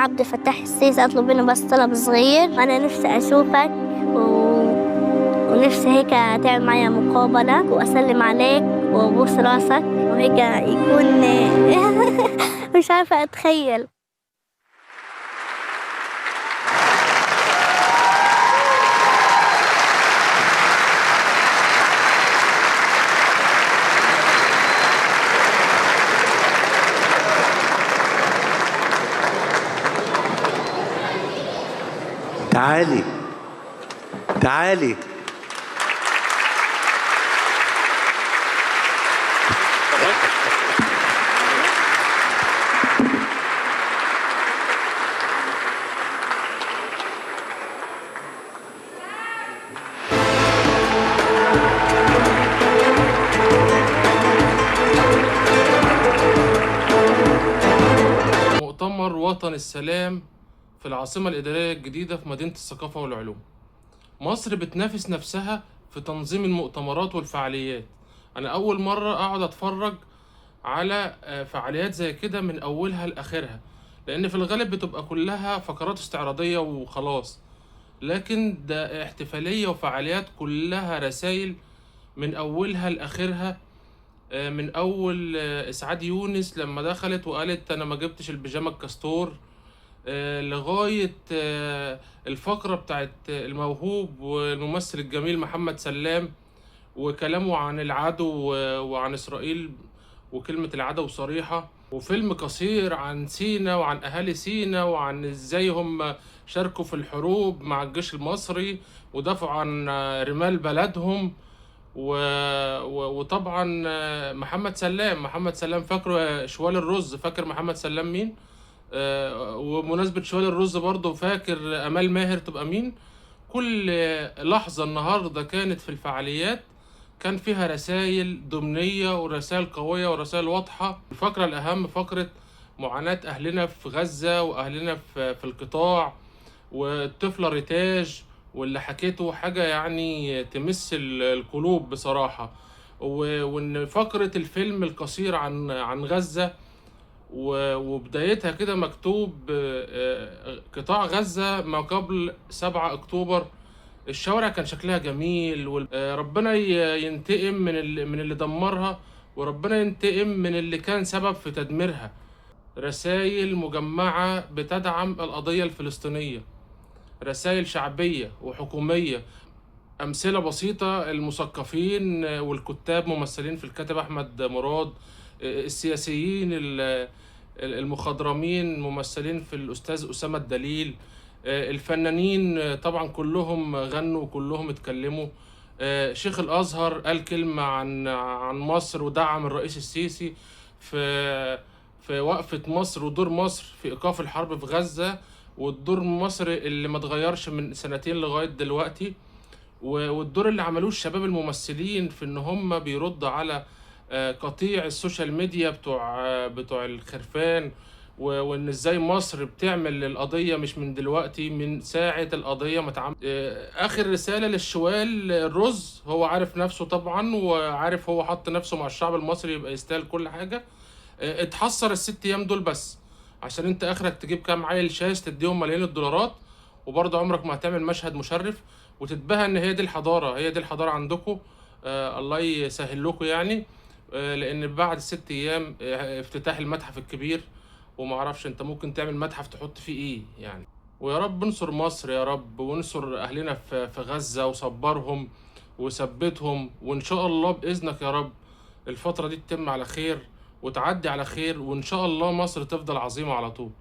عبد الفتاح السيسي أطلب منه بس طلب صغير. أنا نفسي أشوفك ونفسي هيك تعمل معايا مقابلة وأسلم عليك وأبوس راسك وهيك يكون مش عارفة أتخيل. تعالي تعالي. مؤتمر وطن السلام في العاصمة الإدارية الجديدة في مدينة الثقافة والعلوم. مصر بتنافس نفسها في تنظيم المؤتمرات والفعاليات. أنا أول مرة أقعد أتفرج على فعاليات زي كده من أولها لآخرها، لأن في الغالب بتبقى كلها فقرات استعراضية وخلاص، لكن ده احتفالية وفعاليات كلها رسائل من أولها لآخرها. من أول إسعاد يونس لما دخلت وقالت أنا ما جبتش البيجامة الكاستور، لغاية الفقرة بتاعت الموهوب والممثل الجميل محمد سلام وكلامه عن العدو وعن إسرائيل وكلمة العدو صريحة، وفيلم قصير عن سينا وعن أهالي سينا وعن إزاي هم شاركوا في الحروب مع الجيش المصري ودافعوا عن رمال بلدهم. وطبعا محمد سلام فاكره شوال الرز، فاكر محمد سلام مين؟ ومناسبة شوال الرز برضه فاكر أمال ماهر تبقى مين؟ كل لحظة النهاردة كانت في الفعاليات كان فيها رسائل ضمنية ورسائل قوية ورسائل واضحة. الفقرة الأهم فقرة معاناة أهلنا في غزة وأهلنا في القطاع، والطفلة ريتاج واللي حكيته حاجة يعني تمس القلوب بصراحة. وإن فقرة الفيلم القصير عن غزة وبدايتها كده مكتوب قطاع غزة ما قبل 7 أكتوبر. الشوارع كان شكلها جميل، ربنا ينتقم من اللي دمرها، وربنا ينتقم من اللي كان سبب في تدميرها. رسائل مجمعة بتدعم القضية الفلسطينية، رسائل شعبية وحكومية. أمثلة بسيطة: المثقفين والكتاب ممثلين في الكاتب أحمد مراد، السياسيين المخضرمين ممثلين في الأستاذ أسامة الدليل، الفنانين طبعا كلهم غنوا وكلهم اتكلموا. شيخ الأزهر قال كلمة عن مصر ودعم الرئيس السيسي في وقفة مصر ودور مصر في إيقاف الحرب في غزة، والدور مصر اللي ما اتغيرش من سنتين لغاية دلوقتي، والدور اللي عملوه الشباب الممثلين في ان هم بيردوا على قطيع السوشيال ميديا بتوع الخرفان، وان ازاي مصر بتعمل القضية مش من دلوقتي، من ساعة القضية ما اتعمل. اخر رسالة للشوال الرز، هو عارف نفسه طبعا وعارف هو حط نفسه مع الشعب المصري يبقى يستاهل كل حاجة. اتحسر ال6 ايام دول بس عشان انت اخرك تجيب كام عيل شاذ تديهم ملايين الدولارات، وبرضه عمرك ما هتعمل مشهد مشرف وتتباهى ان هي دي الحضاره، هي دي الحضاره عندكم. الله يسهل لكم يعني. لان بعد 6 ايام افتتاح المتحف الكبير، وما اعرفش انت ممكن تعمل متحف تحط فيه ايه يعني. ويا رب انصر مصر يا رب، وانصر اهلنا في غزه وصبرهم وثبتهم، وان شاء الله باذنك يا رب الفتره دي تتم على خير وتعدي على خير، وان شاء الله مصر تفضل عظيمه على طول.